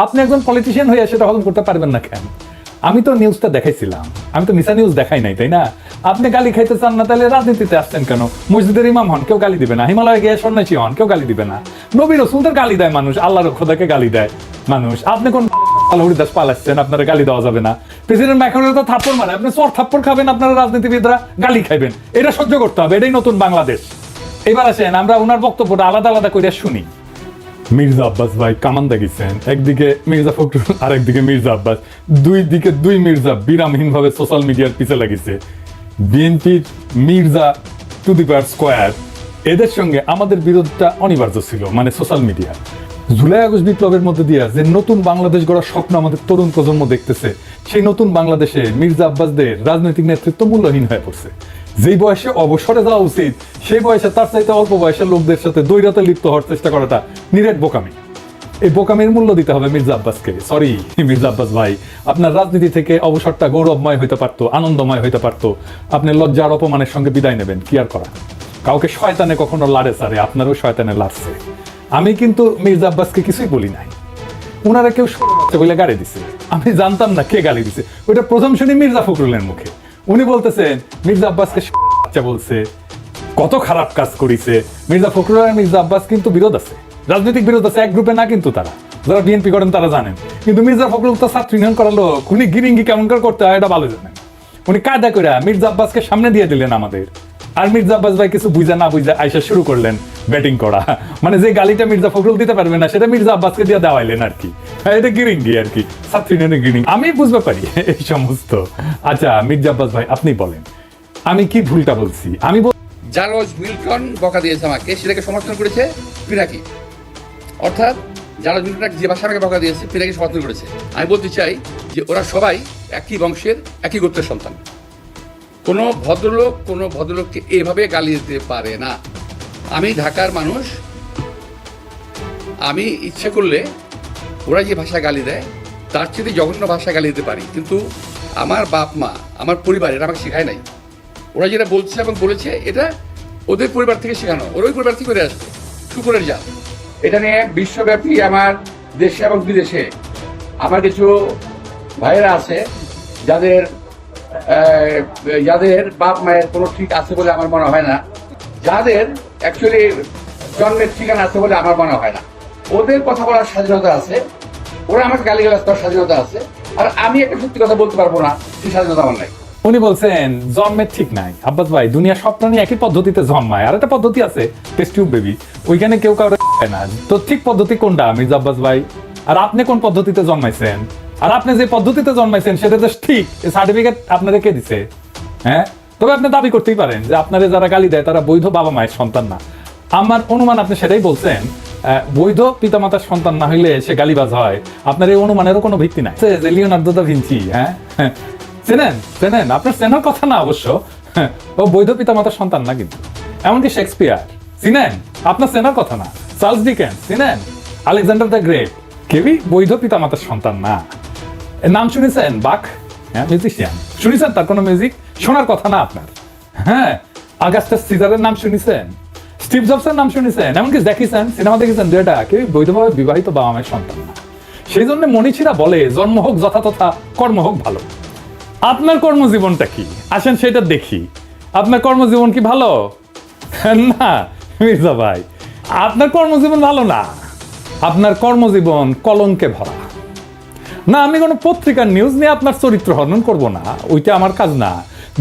আপনি একজন পলিটিশিয়ান হয়ে সেটা হজম করতে পারবেন না কেন? আমি তো নিউজটা দেখাইছিলাম, আমি তো মিছা নিউজ দেখাই নাই, তাই না? আপনি গালি খাইতে চান না, তাহলে রাজনীতিতে আসছেন কেন? মসজিদের ইমাম হন, কেউ গালি দিবে না। হিমালয়ে গিয়ে সন্ন্যাসী হন, কেউ গালি দিবে না। নবী রাসূলদের গালি দেয় মানুষ, আল্লাহর খোদাকে গালি দেয় মানুষ। আপনি কোন হরিদাস পালাচ্ছেন, আপনারা গালি দেওয়া যাবে না? প্রেসিডেন্ট ম্যাক্রনের তো থাপ্পড় মারে, আপনি চর থাপ্পড় খাবেন, আপনারা রাজনীতিবিদরা গালি খাইবেন। এটা সহ্য করতে হবে, এটাই নতুন বাংলাদেশ। এবার আসেন আমরা ওনার বক্তব্যটা আলাদা আলাদা করে শুনি। মির্জা আব্বাস ভাই কামান দেখিয়েছেন, একদিকে মির্জা ফখরুল আর একদিকে মির্জা আব্বাস, দুই দিকে দুই মির্জা বিরামহীন ভাবে সোশ্যাল মিডিয়ার পিছে লাগিয়েছে। বিএনপির Mirza to the power square, এদের সঙ্গে আমাদের বিরোধটা অনিবার্য ছিল, মানে সোশ্যাল মিডিয়া। জুলাই আগস্ট বিপ্লবের মধ্যে দিয়ে যে নতুন বাংলাদেশ গড়ার স্বপ্ন আমাদের তরুণ প্রজন্ম দেখতেছে, সেই নতুন বাংলাদেশে মির্জা আব্বাসদের রাজনৈতিক নেতৃত্ব মূল্যহীন হয়ে পড়ছে। যেই বয়সে অবসরে যাওয়া উচিত, সেই বয়সে তার চাইতে অল্প বয়সের লোকদের সাথে দ্বৈরথে লিপ্ত হওয়ার চেষ্টা করাটা নিরেট বোকামি। এই বোকামির মূল্য দিতে হবে মির্জা আব্বাসকে। সরি মির্জা আব্বাস ভাই, আপনার রাজনীতি থেকে অবসরটা গৌরবময় হইতে পারতো, আনন্দময় হইতে পারতো। আপনি লজ্জার অপমানের সঙ্গে বিদায় নেবেন, কি আর করা। কাউকে শয়তানে কখনো লাড়ে সারে, আপনারও শয়তানে লাড়ছে। আমি কিন্তু মির্জা আব্বাসকে কিছুই বলি নাই, ওনারা কেউ বলে গাড়ি দিছে, আমি জানতাম না কে গালি দিছে। ওইটা প্রথম শুনি মির্জা ফখরুলের মুখে। উনি বলতেছেন মির্জা আব্বাসকে বাচ্চা বলছে, কত খারাপ কাজ করেছে। মির্জা ফখরুল আর মির্জা আব্বাস কিন্তু বিরোধ আছে, রাজনৈতিক বিরোধ আছে, এক গ্রুপে না কিন্তু তারা। যারা বিএনপি করেন তারা জানেন, কিন্তু মির্জা ফখরুল তো ছাত্র ইউনিয়ন করালো, উনি গিরিঙ্গি কেমন করে করতে হয় এটা ভালো জানেন। উনি কায়দা করে মির্জা আব্বাসকে সামনে দিয়ে দিলেন আমাদের, আর মির্জা আব্বাস ভাই কিছু বুঝা না বুঝা আইসা শুরু করলেন ব্যাটিং করা। মানে যে গালিটা মির্জা ফখরুল দিতে পারবে না, সেটা মির্জা আব্বাসকে দিয়ে দেওয়াইলেন আর কি। এটা গিরিঙ্গি আর কি, ছাত্র ইউনিয়নের গিরিঙ্গি। আমি বুঝতে পারি এই সমস্ত। আচ্ছা মির্জা আব্বাস ভাই, আপনি বলেন আমি কি ভুলটা বলছি? আমি জার্জ মিল্টন বকা দিয়েছে আমাকে, সেটাকে সমর্থন করেছে পিনাকি। অর্থাৎ জার্জ মিল্টন যে ভাষা আমাকে বকা দিয়েছে, পিনাকি সমর্থন করেছে। আমি বলতে চাই যে ওরা সবাই একই বংশের, একই গোত্রের সন্তান। কোনো ভদ্রলোককে এভাবে গালি দিতে পারে না। আমি ঢাকার মানুষ, আমি ইচ্ছে করলে ওরা যে ভাষা গালি দেয় তার চেয়ে জঘন্য ভাষা গালি দিতে পারি, কিন্তু আমার বাপ মা, আমার পরিবার এটা আমাকে শেখায় নাই। ওরা যেটা বলছে এবং বলেছে এটা ওদের পরিবার থেকে শেখানো, ওর ওই পরিবার থেকে করে আসবে। শুকুরের জাত এটা নিয়ে বিশ্বব্যাপী আমার দেশে এবং বিদেশে আমার কিছু ভাইয়েরা আছে যাদের বাপ মায়ের কোনো ঠিক আছে বলে আমার মনে হয় না, যাদের অ্যাকচুয়ালি জন্মের ঠিকানা আছে বলে আমার মনে হয় না। ওদের কথা বলার স্বাধীনতা আছে, ওরা আমাকে গালিগালাজ করার স্বাধীনতা আছে, আর আমি একটা সত্যি কথা বলতে পারবো না, সেই স্বাধীনতা আমার নাই। উনি বলছেন জন্মের ঠিক নাই। আব্বাস ভাই, দুনিয়া সব প্রাণী একই পদ্ধতিতে জন্মায়, আর একটা পদ্ধতি আছে টেস্ট টিউব বেবি, ওইখানে কেউ কারো না। তো ঠিক পদ্ধতি কোনটা মির্জা আব্বাস ভাই? আর আপনি কোন পদ্ধতিতে জন্মাইছেন? আর আপনি যে পদ্ধতিতে জন্মাইছেন সেটা তো ঠিক, সার্টিফিকেট আপনারা কে দিছে? হ্যাঁ, তবে আপনি দাবি করতেই পারেন যে আপনারা যারা গালি দেয় তারা বৈধ বাবা মায়ের সন্তান না। আমার অনুমান আপনি সেটাই বলছেন, বৈধ পিতামাতার সন্তান না হইলে সে গালিবাজ হয়। আপনার এই অনুমানেরও কোনো ভিত্তি নাই। যে লিওনার্দো দা ভিঞ্চি, হ্যাঁ চেনেন আপনার চেনার কথা না অবশ্য, ও বৈধ পিতামাতার সন্তান না কিন্তু। এমনকি শেক্সপিয়ার চিনেন, আপনার চেনার কথা না। চার্লস ডিকেন্স চিনেন, আলেকজান্ডার দ্য গ্রেট, কেউই বৈধ পিতামাতার সন্তান না। নাম শুনেছেন বাক? হ্যাঁ, মিউজিশিয়ান শুনেছেন, তার কোনো মিউজিক শোনার কথা না আপনার। হ্যাঁ, আগাস্টাস সিজারের নাম শুনেছেন, স্টিভ জবসের নাম শুনেছেন, এমনকি দেখেছেন, সিনেমা দেখেছেন, যেটা কেউ বৈধভাবে বিবাহিত বাবা মায়ের সন্তান না। সেই জন্য মনীষীরা বলে জন্ম হোক যথাতথা, কর্ম হোক ভালো। আপনার কর্মজীবনটা কি আসেন সেটা দেখি। আপনার কর্মজীবন কি ভালো? না মির্জা ভাই, আপনার কর্মজীবন ভালো না, আপনার কর্মজীবন কলঙ্কে ভরা। না, আমি কোনো পত্রিকার নিউজ নিয়ে আপনার চরিত্র হনন করব না, ওইটা আমার কাজ না।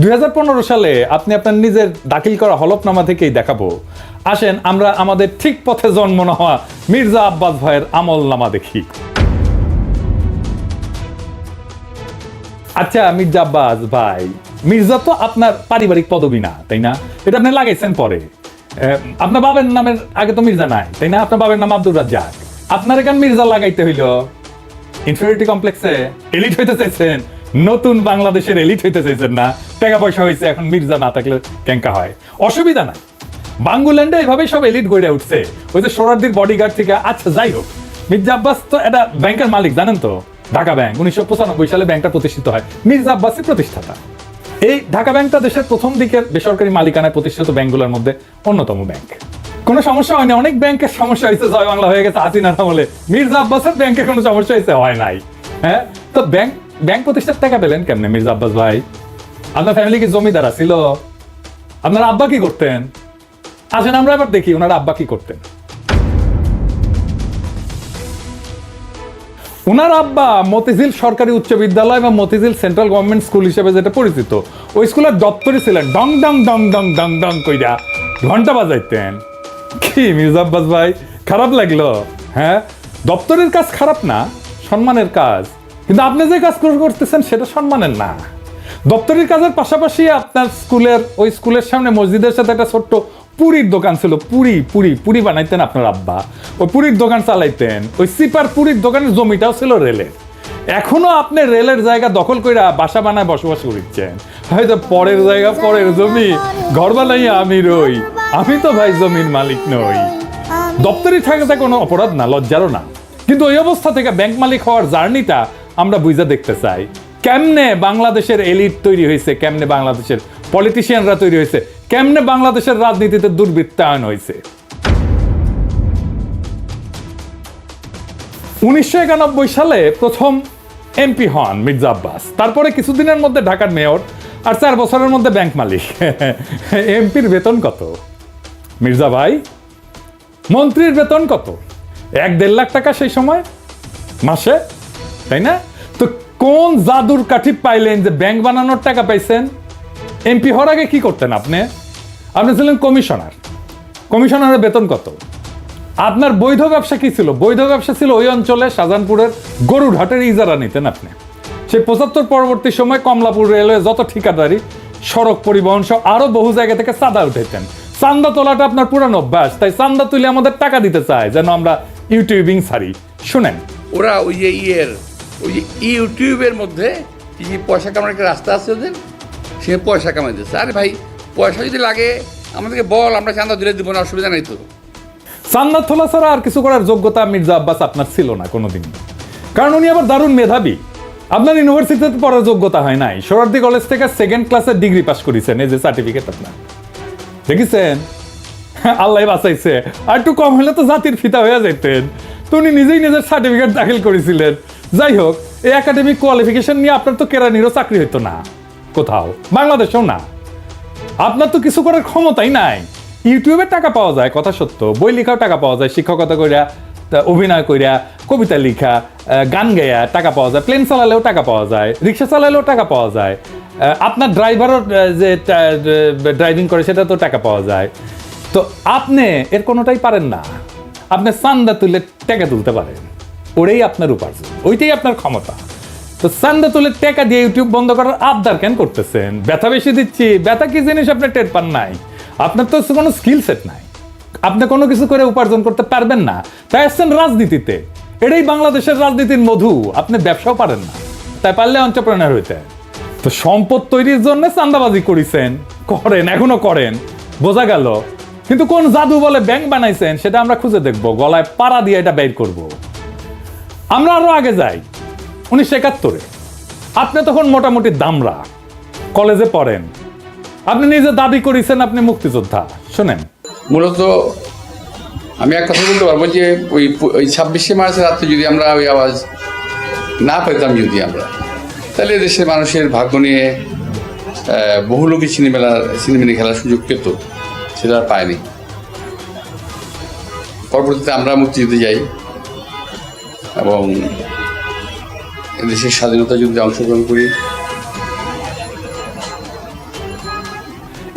2015 সালে আপনি আপনার নিজের দাখিল করা হলফনামা থেকেই দেখাবো। আসেন আমরা আমাদের ঠিক পথে জন্ম না হওয়া মির্জা আব্বাস ভাইয়ের আমলনামা দেখি। আচ্ছা মির্জা আব্বাস ভাই, মির্জা তো আপনার পারিবারিক পদবি না, তাই না? এটা আপনি লাগাইছেন পরে। আপনার বাবার নামের আগে তো মির্জা নাই, তাই না? আপনার বাবার নাম আব্দুর রাজ্জাক, আপনার এখানে মির্জা লাগাইতে হইল ইনফিরিয়রিটি কমপ্লেক্সে এলিট হইতে চাইছেন, নতুন বাংলাদেশের এলিট হইতে চাইছেন না? টাকা পয়সা হয়েছে, এখন মির্জা না থাকলে ক্যাঙ্কা হয়, অসুবিধা নাই। বাঙ্গুল্যান্ডে এইভাবেই সব এলিট গড়ে উঠছে, ওই যে সোহরাওয়ার্দীর বডিগার্ড থেকে। আচ্ছা যাই হোক, মির্জা আব্বাস তো একটা ব্যাংকের মালিক, জানেন তো? ঢাকা ব্যাংক 1995 সালে ব্যাংকটা প্রতিষ্ঠিত হয়, মির্জা আব্বাসই প্রতিষ্ঠাতা। এই ঢাকা ব্যাংকটা দেশের প্রথম দিকের বেসরকারি মালিকানায় প্রতিষ্ঠিত ব্যাংকগুলোর মধ্যে অন্যতম ব্যাংক। কোনো সমস্যা হয় না, অনেক ব্যাংকের সমস্যা হয়েছে, জয় বাংলা হয়ে গেছে হাসিনার আমলে, মির্জা আব্বাসের ব্যাংকে কোনো সমস্যা হয়েছে হয় নাই। হ্যাঁ, তো ব্যাংক প্রতিষ্ঠার টাকা পেলেন কেমনে মির্জা আব্বাস ভাই? আপনার ফ্যামিলি কি জমিদার ছিল? আপনার আব্বা কি করতেন? আসেন আমরা এবার দেখি ওনার আব্বা কি করতেন। ওনার আব্বা মতিঝিল সরকারি উচ্চ বিদ্যালয় এবং মতিঝিল সেন্ট্রাল গভর্নমেন্ট স্কুল হিসেবে যেটা পরিচিত, ওই স্কুলের দপ্তরে ছিলেন। ডং ডং ডং ডং ডং ডং কইরা ঘন্টা বাজাইতেন। কি মির্জা আব্বাস ভাই, খারাপ লাগলো? হ্যাঁ, দপ্তরের কাজ খারাপ না, সম্মানের কাজ, কিন্তু আপনি যে কাজ করতেছেন সেটা সম্মানের না। দপ্তরের কাজের পাশাপাশি আপনার ওই স্কুলের সামনে মসজিদের সাথে একটা ছোট্ট পুরীর দোকান ছিল। পুরি বানাইতেন আপনার আব্বা, ওই পুরীর দোকান চালাইতেন। ওই সিপার পুরীর দোকানের জমিটাও ছিল রেলের। এখনো আপনি রেলের জায়গা দখল কইরা বাসা বানায় বসবাস করছেন। হয়তো পরের জায়গা পরের জমি, ঘর বানাইয়া আমি রই, আমি তো ভাই জমির মালিক নই। দপ্তরি থাকাটা কোনো অপরাধ না, লজ্জারও না, কিন্তু ওই অবস্থা থেকে ব্যাংক মালিক হওয়ার জার্নিটা আমরা বুঝা দেখতে চাই। কেমনে বাংলাদেশের এলিট তৈরি হয়েছে, কেমনে বাংলাদেশের পলিটিশিয়ানরা তৈরি হয়েছে, কেমনে বাংলাদেশের রাজনীতিতে দুর্বৃত্তায়ন হয়েছে। 1991 সালে প্রথম এমপি হন মির্জা আব্বাস, তারপরে কিছুদিনের মধ্যে ঢাকার মেয়র, আর 4 বছরের মধ্যে ব্যাংক মালিক। এমপির বেতন কত মির্জা ভাই? মন্ত্রীর বেতন কত? 1-1.5 লাখ টাকা সেই সময় মাসে, তাই না? তো কোন জাদুর কাঠি পাইলেন যে ব্যাংক বানানোর টাকা পাইছেন? এমপি হওয়ার আগে কি করতেন আপনি? আপনি ছিলেন কমিশনার। কমিশনারের বেতন কত? আপনার বৈধ ব্যবসা কি ছিল? বৈধ ব্যবসা ছিল ওই অঞ্চলে শাহজাহানপুরের গরুর হাটের ইজারা নিতেন আপনি। সেই 75 পরবর্তী সময় কমলাপুর রেলওয়ে যত ঠিকাদারি, সড়ক পরিবহন সহ আরো বহু জায়গা থেকে চাঁদা উঠাইতেন। চান্দা তোলাটা আপনার পুরানো অভ্যাস, তাই চান্দা তুলে আমাদের টাকা দিতে চায় যেন আমরা ইউটিউবিং ছাড়ি। শুনেন, ওরা ওই যে ইউটিউবের মধ্যে কি পয়সা কামানোর একটা রাস্তা আছে ওদের, সে পয়সা কামাই দিচ্ছে। আরে ভাই, পয়সা যদি লাগে আমাদেরকে বল, আমরা চাঁদা দিলে দিব না, অসুবিধা নাই তো। চান্দা তোলা ছাড়া আর কিছু করার যোগ্যতা মির্জা আব্বাস আপনার ছিল না কোনোদিন, কারণ উনি আবার দারুণ মেধাবী। আপনার ইউনিভার্সিটিতে পড়ার যোগ্যতা হয় নাই, সোহরাওয়ার্দী কলেজ থেকে 2nd ক্লাসের ডিগ্রি পাস করেছেন, এই যে সার্টিফিকেট আপনার দেখেছেন। আল্লাহ বাঁচাইছে, আর একটু কম হলে তো জাতির ফিতা হয়ে যেতেন। তো উনি নিজেই নিজের সার্টিফিকেট দাখিল করেছিলেন। যাই হোক, এই একাডেমিক কোয়ালিফিকেশন নিয়ে আপনার তো কেরানিরও চাকরি হইতো না কোথাও, বাংলাদেশেও না। আপনার তো কিছু করার ক্ষমতাই নাই। ইউটিউবে টাকা পাওয়া যায়, কথা সত্য, বই লেখাও টাকা পাওয়া যায়, শিক্ষকতা কইরা, অভিনয় কইরা, কবিতা লেখা, গান গায়া টাকা পাওয়া যায়, প্লেন চালালেও টাকা পাওয়া যায়, রিক্সা চালালেও টাকা পাওয়া যায়, আপনার ড্রাইভারও যে ড্রাইভিং করে সেটা তো টাকা পাওয়া যায়। তো আপনি এর কোনোটাই পারেন না। আপনি চান্দা তুলে টাকা তুলতে পারেন, ওটাই আপনার উপার্জন, ওইটাই আপনার ক্ষমতা। তো চান্দা তুলে টাকা দিয়ে ইউটিউব বন্ধ করার আবদার কেন করতেছেন? ব্যথা বেশি দিচ্ছি, ব্যথা কি জিনিস আপনি টের পান নাই? আপনার তো কোনো স্কিল সেট নাই, আপনি কোনো কিছু করে উপার্জন করতে পারবেন না, তাই আসছেন রাজনীতিতে। এটাই বাংলাদেশের রাজনীতির মধু। আপনি ব্যবসাও পারেন না, তাই পারলে এন্টারপ্রেনার হইতে। তো সম্পদ তৈরির জন্য চান্দাবাজি করেছেন, করেন, এখনো করেন, বোঝা গেল। কিন্তু কোন জাদু বলে ব্যাংক বানাইছেন সেটা আমরা খুঁজে দেখবো, গলায় পাড়া দিয়ে এটা বের করব। আমরা আরো আগে যাই, 1971-এ আপনি তখন মোটামুটি দামরা, কলেজে পড়েন, আপনি নিজে দাবি করেছেন আপনি মুক্তিযোদ্ধা। শোনেন, মূলত আমি এক কথা বলতে পারবো যে ওই 26শে মার্চের রাত্রে যদি আমরা ওই আওয়াজ না পেতাম, যদি আমরা, তাহলে দেশের মানুষের ভাগ্য নিয়ে বহু লোকই সিনেমা খেলার সুযোগ পেত, সেটা আর পায়নি। পরবর্তীতে আমরা মুক্তিযুদ্ধে যাই এবং দেশের স্বাধীনতা যুদ্ধে অংশগ্রহণ করি।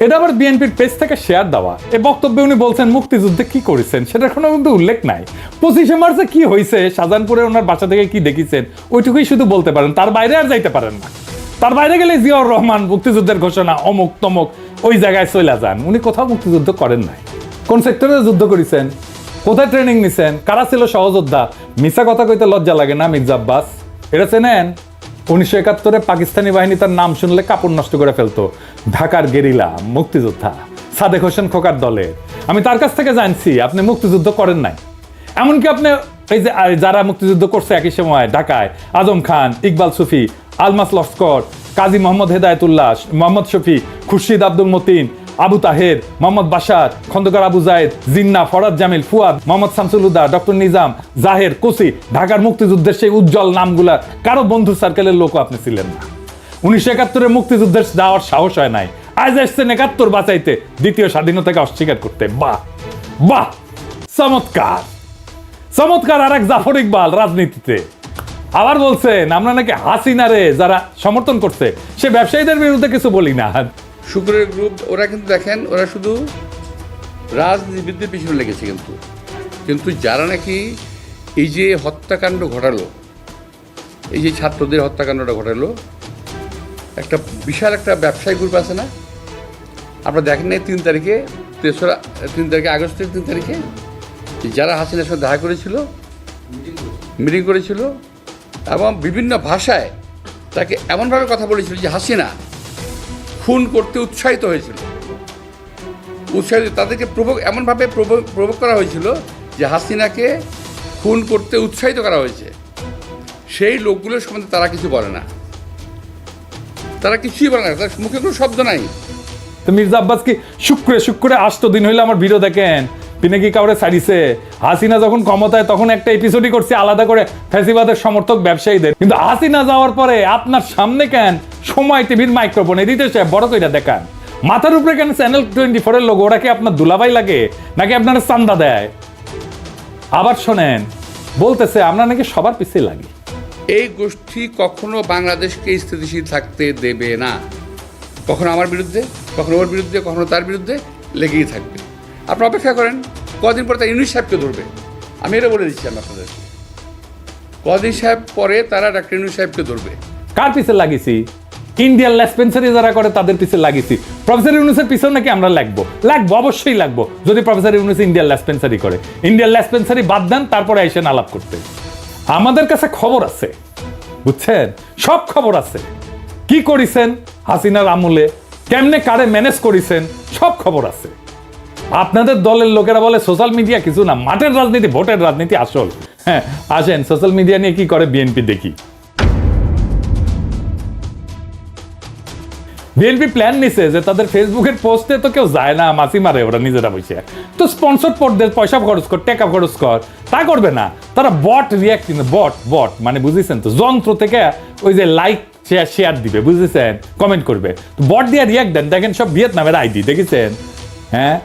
এটা আবার বিএনপির পেজ থেকে শেয়ার দেওয়া। এই বক্তব্যে উনি বলছেন মুক্তিযুদ্ধে কি করেছেন সেটার কোনো কিন্তু উল্লেখ নাই। 25শে মার্চে কি হয়েছে, শাহজাহানপুরে ওনার বাসা থেকে কি দেখেছেন, ওইটুকুই শুধু বলতে পারেন, তার বাইরে আর যাইতে পারেন না। তার বাইরে গেলে জিয়াউর রহমান মুক্তিযুদ্ধের ঘোষণা অমুক তমুক ওই জায়গায় চলে যান। উনি কোথাও মুক্তিযুদ্ধ করেন নাই। কোন সেক্টরে যুদ্ধ করেছেন, কোথায় ট্রেনিং নিছেন, কারা ছিল সহযোদ্ধা, মিছা কথা কইতে লজ্জা লাগে না মির্জা আব্বাস? এটা চেনেন? 1971-এ পাকিস্তানি বাহিনী তার নাম শুনলে কাপড় নষ্ট করে ফেলতো। ঢাকার গেরিলা মুক্তিযোদ্ধা সাদেক হোসেন খোকার দলে। আমি তার কাছ থেকে জানছি আপনি মুক্তিযুদ্ধ করেন নাই। এমনকি আপনি এই যে যারা মুক্তিযুদ্ধ করছে একই সময় ঢাকায়, আজম খান, ইকবাল সুফি, আলমাস লস্কর, কাজী মোহাম্মদ হেদায়েতুল্লাহ, মোহাম্মদ শফি, খুরশিদ আব্দুল মতিন, আবু তাহের, মোহাম্মদ বাশার, খন্দকার আবু জায়েদ, জিন্না, ফরাদ জামিল, ফুয়াদ, মোহাম্মদ শামসুল হুদা, ডক্টর নিজাম, জাহের, কোসি, ঢাকার মুক্তিযুদ্ধের সেই উজ্জ্বল নামগুলা কারো বন্ধু সার্কেলের লোকও আপনি ছিলেন না। 1971 মুক্তিযুদ্ধের যাওয়ার সাহস হয় নাই, আজ আসছেন 71 বাঁচাইতে, দ্বিতীয় স্বাধীনতাকে অস্বীকার করতে। বাহ বাহ, চমৎকার চমৎকার। আর এক জাফর ইকবাল রাজনীতিতে আবার বলছেন আমরা নাকি হাসিনারে যারা সমর্থন করছে সে ব্যবসায়ীদের বিরুদ্ধে কিছু বলি না। শুক্রের গ্রুপ ওরা কিন্তু দেখেন, ওরা শুধু রাজনীতিবিদদের পিছনে লেগেছে, কিন্তু যারা নাকি এই যে হত্যাকাণ্ড ঘটালো, এই যে ছাত্রদের হত্যাকাণ্ডটা ঘটালো, একটা বিশাল একটা ব্যবসায়ী গ্রুপ আছে না, আপনারা দেখেন নাই 3 তারিখে, 3 তারিখে আগস্টের 3 তারিখে যারা হাসিনার সাথে দেখা করেছিল, মিটিং করেছিল এবং বিভিন্ন ভাষায় তাকে এমনভাবে কথা বলেছিল যে হাসিনা খুন করতে উৎসাহিত হয়েছিল, তাদেরকে এমনভাবে প্রভোগ করা হয়েছিল যে হাসিনাকে খুন করতে উৎসাহিত করা হয়েছে। সেই লোকগুলোর সম্বন্ধে তারা কিছু বলে না, তারা কিছুই বলে না, তার মুখে কোনো শব্দ নাই। তো মির্জা আব্বাস কি শুক্রে 8 দিন হইলে আমার ভিডিও দেখেন, তিনি কি কাউরে ছাড়িছে? হাসিনা যখন ক্ষমতায় তখন একটা এপিসোডই করছে আলাদা করে ফ্যাসিবাদের সমর্থক ব্যবসায়ীদের, কিন্তু হাসিনা যাওয়ার পরে আপনার সামনে কেন সময় টিভির মাইক্রোফোনে দিতে চায় বড় কইরা দেখান, মাথার উপরে কেন চ্যানেল 24 এর লোগো? ওরা কি আপনার দুলাভাই লাগে নাকি আপনার চান্দা দেয়? আবার শোনেন, বলতেছে আমরা নাকি সবার পিছিয়ে লাগি। এই গোষ্ঠী কখনো বাংলাদেশকে স্থিতিশীল থাকতে দেবে না, কখনো আমার বিরুদ্ধে, কখনো ওর বিরুদ্ধে, কখনো তার বিরুদ্ধে লেগেই থাকবে। আপনারা অপেক্ষা করেন, কদিন পরে তারা ইউনুস সাহেবকে ধরবে। আমি এটা বলে দিচ্ছি আপনাদের, কদিন সাহেব পরে তারা ডাক্তার ইউনুস সাহেবকে ধরবে। কার পিছে লাগিয়েছি? ইন্ডিয়ান লেসপেন্সারি যারা করে তাদের পিছে লাগিয়েছি। প্রফেসর ইউনুসের পিছনে নাকি আমরা লাগবো? অবশ্যই লাগবো, যদি প্রফেসর ইউনুস ইন্ডিয়ান লেসপেন্সারি করে। ইন্ডিয়ান লেসপেন্সারি বাদ দেন, তারপরে এসে আলাপ করতে। আমাদের কাছে খবর আছে, বুঝছেন, সব খবর আছে। কি করেছেন হাসিনার আমলে, কেমনে কারে ম্যানেজ করেছেন, সব খবর আছে। আপনাদের দলের লোকেরা বলে সোশ্যাল মিডিয়া কিছু না, মাঠের রাজনীতি, ভোটের রাজনীতি আসল। হ্যাঁ, আসেন সোশ্যাল মিডিয়া নিয়ে কি করে বিএনপি দেখি। বিএনপি প্ল্যান নিছে যে তাদের ফেসবুকের পোস্টে তো কেউ যায় না, মাসি মারে ওরা নিজেরা বসে, তো স্পন্সর পড়দের পয়সা খরচ কর, টাকা খরচ কর, তা করবে না তারা। বট রিয়াক্ট, বট মানে বুঝেছেন তো, যন্ত্র থেকে ওই যে লাইক শেয়ার দিবে, বুঝেছেন, কমেন্ট করবে, বট দিয়ে রিয়াক্ট দেন। দেখেন সব ভিয়েতনামের আইডি, দেখেছেন? হ্যাঁ,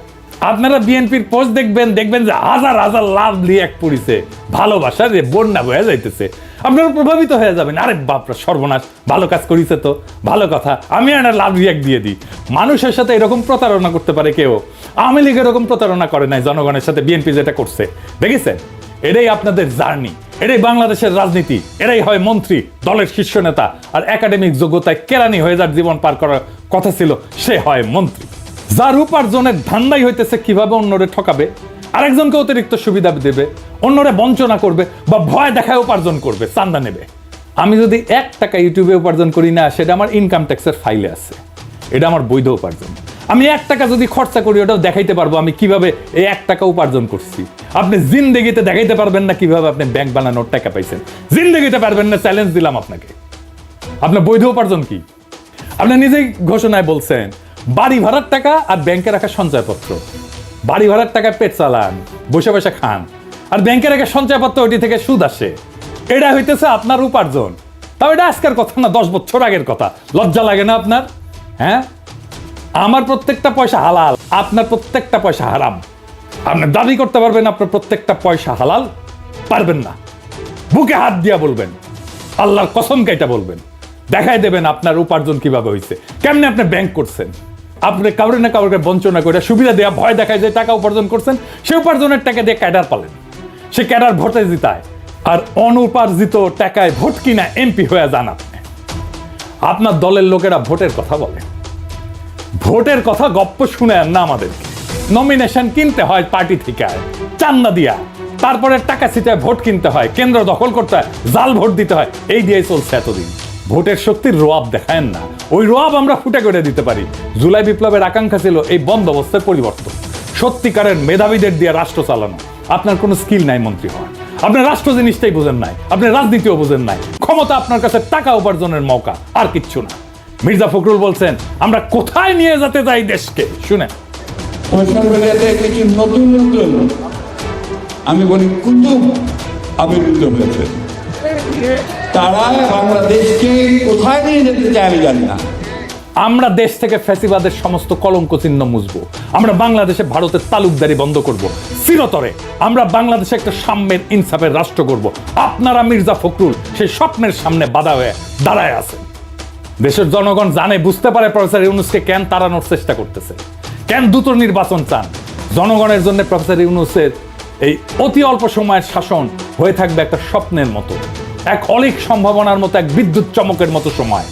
আপনারা বিএনপির পোস্ট দেখবেন যে হাজার হাজার লাভ রিয়াক্ট পড়িছে, ভালোবাসা রে বন্যা বয়ে যাইতেছে, আপনারা প্রভাবিত হয়ে যাবেন। আরে বাপরা সর্বনাশ, ভালো কাজ করিছে তো, ভালো কথা, আমি একটা লাভ রিয়াক্ট দিয়ে দিই। মানুষের সাথে এরকম প্রতারণা করতে পারে কেউ? আওয়ামী লীগ এরকম প্রতারণা করে নাই জনগণের সাথে, বিএনপি যেটা করছে, দেখেছেন? এটাই আপনাদের জার্নি, এটাই বাংলাদেশের রাজনীতি। এরাই হয় মন্ত্রী, দলের শীর্ষ নেতা, আর একাডেমিক যোগ্যতায় কেরানি হয়ে যার জীবন পার করার কথা ছিল, সে হয় মন্ত্রী। যার উপার্জনের ধান্দাই হইতেছে কিভাবে অন্যরে ঠকাবে, আরেকজনকে অতিরিক্ত সুবিধা দেবে, অন্যরে বঞ্চনা করবে বা ভয় দেখায় উপার্জন করবে, চান্দা নেবে। আমি যদি 1 টাকা ইউটিউবে উপার্জন করি না, সেটা আমার ইনকাম ট্যাক্সের ফাইলে আছে, এটা আমার বৈধ উপার্জন। আমি 1 টাকা যদি খরচা করি, ওটাও দেখাইতে পারবো আমি কিভাবে এই 1 টাকা উপার্জন করছি। আপনি জিন্দেগিতে দেখাইতে পারবেন না কিভাবে আপনি ব্যাংক বানানোর টাকা পাইছেন, জিন্দেগিতে পারবেন না, চ্যালেঞ্জ দিলাম আপনাকে। আপনার বৈধ উপার্জন কি? আপনি নিজেই ঘোষণায় বলছেন বাড়ি ভাড়ার টাকা আর ব্যাংকে রাখা সঞ্চয়পত্র। বাড়ি ভাড়ার টাকা পেট চালান, বসে বসে খান, আর ব্যাংকে রাখা সঞ্চয়পত্র ওইটি থেকে সুদ আসে, এটা হইতেছে আপনার উপার্জন। তাও এটা আজকের কথা না, 10 বছর আগের কথা। লজ্জা লাগে না আপনার? হ্যাঁ, আমার প্রত্যেকটা পয়সা হালাল, আপনার প্রত্যেকটা পয়সা হারাম। আপনি দাবি করতে পারবেন আপনার প্রত্যেকটা পয়সা হালাল? পারবেন না। বুকে হাত দিয়া বলবেন, আল্লাহর কসম কাইটা বলবেন, দেখাই দেবেন আপনার উপার্জন কিভাবে হয়েছে, কেমনে আপনি ব্যাংক করছেন। আপনি কাউরে না কাউকে বঞ্চনা করে সুবিধা দেওয়া, ভয় দেখায় যে টাকা উপার্জন করছেন, সে উপার্জনের টাকা দিয়ে ক্যাডার পালেন, সে ক্যাডার ভোটে জিতায়, আর অনুপার্জিত টাকায় ভোট কিনা এমপি হয়ে যান আপনি। আপনার দলের লোকেরা ভোটের কথা বলে, ভোটের কথা গপ্প শুনেন না আমাদেরকে। নমিনেশন কিনতে হয় পার্টি থেকে, চান্দা দিয়া, তারপরে টাকা ছিটায় ভোট কিনতে হয়, কেন্দ্র দখল করতে হয়, জাল ভোট দিতে হয়, এই দিয়ে চলছে এতদিন। ভোটের শক্তির রোয়াব দেখায় না, ওই রোয়াব আমরা ফুটে করে দিতে পারি। জুলাই বিপ্লবের আকাঙ্ক্ষা ছিল এই বন্দোবস্তের পরিবর্তন, সত্যিকারের মেধাবীদের দিয়ে রাষ্ট্র চালানো। আপনার কোনো স্কিল নাই মন্ত্রী হওয়ার, আপনি রাষ্ট্র জিনিসটাই বোঝেন নাই, আপনি রাজনীতিও বোঝেন নাই। ক্ষমতা আপনার কাছে টাকা উপার্জনের মৌকা, আর কিচ্ছু না। মির্জা ফখরুল বলছেন আমরা কোথায় নিয়ে যেতে চাই দেশকে, শুনে সোশ্যাল মিডিয়াতে কিছু নতুন নতুন আমি বলি কুতুব আবির্ভূত হয়েছে। তারা বাংলাদেশকে কোথায় নিয়ে যেতে চায় আমি জানি না। আমরা দেশ থেকে ফ্যাসিবাদের সমস্ত কলঙ্ক চিহ্ন মুছবো, আমরা বাংলাদেশে ভারতের তালুকদারি বন্ধ করব, চিরতরে আমরা বাংলাদেশে একটা সাম্যের ইনসাফের রাষ্ট্র করব। আপনারা মির্জা ফখরুল সেই স্বপ্নের সামনে বাধা হয়ে দাঁড়ায় আছেন। দেশের জনগণ জানে, বুঝতে পারে প্রফেসর ইউনূসকে কেন তাড়ানোর চেষ্টা করতেছে, কেন দ্রুত নির্বাচন চান। জনগণের জন্য প্রফেসর ইউনূসের এই অতি অল্প সময়ের শাসন হয়ে থাকবে একটা স্বপ্নের মতো, এক অলিক সম্ভাবনার মতো, এক বিদ্যুৎ চমকের মতো সময়।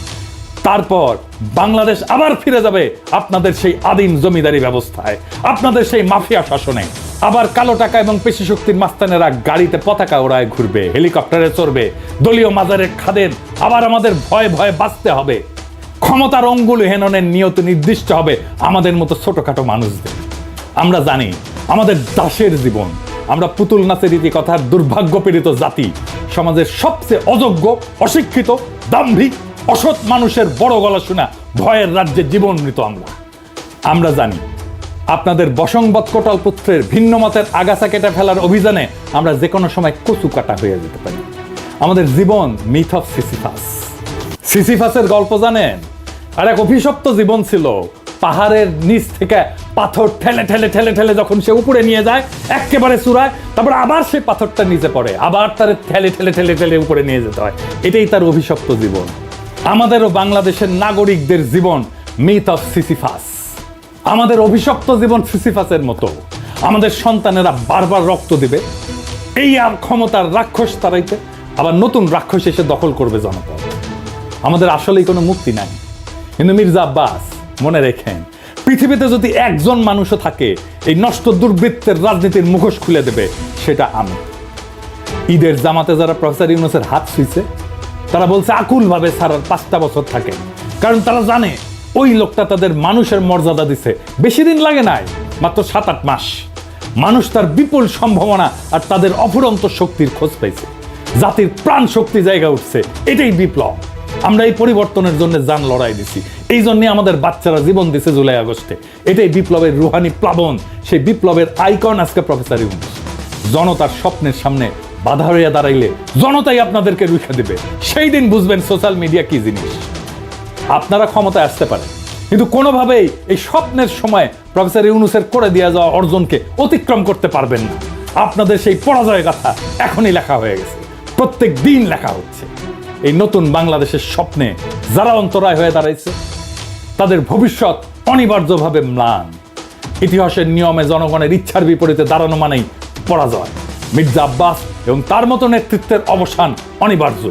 তারপর বাংলাদেশ আবার ফিরে যাবে আপনাদের সেই আদিম জমিদারি ব্যবস্থায়, আপনাদের সেই মাফিয়া শাসনে। আবার কালো টাকা এবং পেশি শক্তির মাস্তানেরা গাড়িতে পতাকা ওড়ায় ঘুরবে, হেলিকপ্টারে চড়বে, দলীয় মাজারের খাদেন। আবার আমাদের ভয়ে ভয়ে বাঁচতে হবে। ক্ষমতার অঙ্গুল হেননের নিয়ত নির্দিষ্ট হবে আমাদের মতো ছোটখাটো মানুষদের। আমরা জানি আমাদের দাসের জীবন, আমরা পুতুল নাচের রীতিকথার দুর্ভাগ্যপীড়িত জাতি, সমাজের সবচেয়ে অযোগ্য, অশিক্ষিত, দাম্ভিক, অসৎ মানুষের বড় গলা শোনা ভয়ের রাজ্যে জীবন মৃত আমরা জানি আপনাদের বসংবৎ কোটাল পুত্রের ভিন্ন মতের আগাছা কেটে ফেলার অভিযানে আমরা যে কোনো সময় কচু কাটা হয়ে যেতে পারি। আমাদের জীবন মিথ অফ সিসিফাস। সিসিফাসের গল্প জানেন? আর এক অভিশপ্ত জীবন ছিল। পাহাড়ের নিচ থেকে পাথর ঠেলে ঠেলে ঠেলে ঠেলে যখন সে উপরে নিয়ে যায় একেবারে চূড়ায়, তারপর আবার সেই পাথরটা নিচে পড়ে, আবার তার ঠেলে ঠেলে ঠেলে ঠেলে উপরে নিয়ে যেতে হয়। এটাই তার অভিশপ্ত জীবন। আমাদেরও বাংলাদেশের নাগরিকদের জীবন মিথ অফ সিসিফাস। আমাদের অভিশপ্ত জীবন সিসিফাসের মতো। আমাদের সন্তানেরা বারবার রক্ত দিবে এই আর ক্ষমতার রাক্ষস তাড়াইতে, আবার নতুন রাক্ষস এসে দখল করবে জনপদ। আমাদের আসলেই কোনো মুক্তি নাই। কিন্তু মির্জা আব্বাস মনে রেখেন, পৃথিবীতে যদি একজন মানুষও থাকে এই নষ্ট দুর্বৃত্তের রাজনীতির মুখোশ খুলে দেবে, সেটা আমি। ঈদের জামাতে যারা প্রফেসর ইউনূসের হাত ছুঁইছে তারা বলছে আকুল ভাবে সারার 5টা বছর থাকে, কারণ তারা জানে ওই লোকটা তাদের মানুষের মর্যাদা দিছে। বেশি দিন লাগে নাই, মাত্র 7-8 মাস। মানুষ তার বিপুল সম্ভাবনা আর তাদের অফুরন্ত শক্তির খোঁজ পাইছে। জাতির প্রাণ শক্তি জায়গা উঠছে। এটাই বিপ্লব। আমরা এই পরিবর্তনের জন্য জান লড়াই দিছি, এই জন্য আমাদের বাচ্চারা জীবন দিছে জুলাই আগস্টে। এটাই বিপ্লবের রুহানি প্লাবন। সেই বিপ্লবের আইকন আজকে প্রফেসর ইউনূস। জনতার স্বপ্নের সামনে বাধা হইয়া দাঁড়াইলে জনতাই আপনাদেরকে রুখে দেবে। সেই দিন বুঝবেন সোশ্যাল মিডিয়া কি জিনিস। আপনারা ক্ষমতায় আসতে পারেন, কিন্তু কোনোভাবেই এই স্বপ্নের সময় প্রফেসর ইউনূসের করে দিয়ে যাওয়া অর্জনকে অতিক্রম করতে পারবেন না। আপনাদের সেই পরাজয় গাথা এখনই লেখা হয়ে গেছে, প্রত্যেক দিন লেখা হচ্ছে। এই নতুন বাংলাদেশের স্বপ্নে যারা অন্তরায় হয়ে দাঁড়াইছে তাদের ভবিষ্যৎ অনিবার্যভাবে ম্লান। ইতিহাসের নিয়মে জনগণের ইচ্ছার বিপরীতে দাঁড়ানো মানেই পরাজয়। মির্জা আব্বাস এবং তার মতো নেতৃত্বের অবসান অনিবার্য।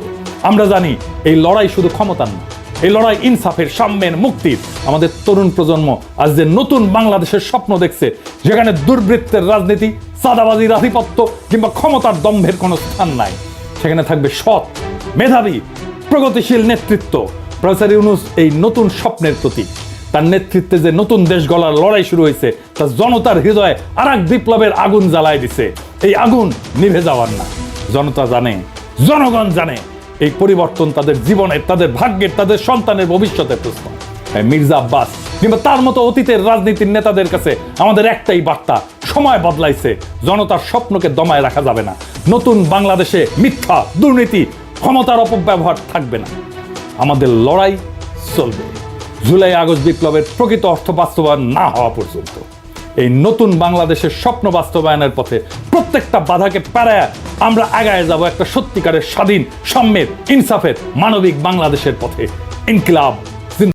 আমরা জানি এই লড়াই শুধু ক্ষমতার না, এই লড়াই ইনসাফের, সাম্যের, মুক্তির। আমাদের তরুণ প্রজন্ম আজ যে নতুন বাংলাদেশের স্বপ্ন দেখছে, যেখানে দুর্বৃত্তের রাজনীতি, চাঁদাবাজির আধিপত্য কিংবা ক্ষমতার দম্ভের কোনো স্থান নাই, সেখানে থাকবে সৎ, মেধাবী, প্রগতিশীল নেতৃত্ব। প্রফেসর ইউনূস এই নতুন স্বপ্নের প্রতীক। তার নেতৃত্বে যে নতুন দেশ গড়ার লড়াই শুরু হয়েছে, তা জনতার হৃদয়ে আর এক বিপ্লবের আগুন জ্বালায় দিছে। এই আগুন নিভে যাওয়ার না। জনতা জানে, জনগণ জানে এই পরিবর্তন তাদের জীবনের, তাদের ভাগ্যের, তাদের সন্তানের ভবিষ্যতের প্রশ্ন। মির্জা আব্বাস কিংবা তার মতো অতীতের রাজনীতির নেতাদের কাছে আমাদের একটাই বার্তা, সময় বদলাইছে, জনতার স্বপ্নকে দমায় রাখা যাবে না। নতুন বাংলাদেশে মিথ্যা, দুর্নীতি, ক্ষমতার অপব্যবহার থাকবে না। আমাদের লড়াই চলবে জুলাই আগস্ট বিপ্লবের প্রকৃত অর্থ বাস্তবায়ন না হওয়া পর্যন্ত। এই নতুন বাংলাদেশের স্বপ্ন বাস্তবায়নের পথে প্রত্যেকটা বাধাকে পেরায় আমরা আগায় যাব একটা সত্যিকারের স্বাধীন, সাম্যের, ইনসাফের, মানবিক বাংলাদেশের পথে। ইনকিলাব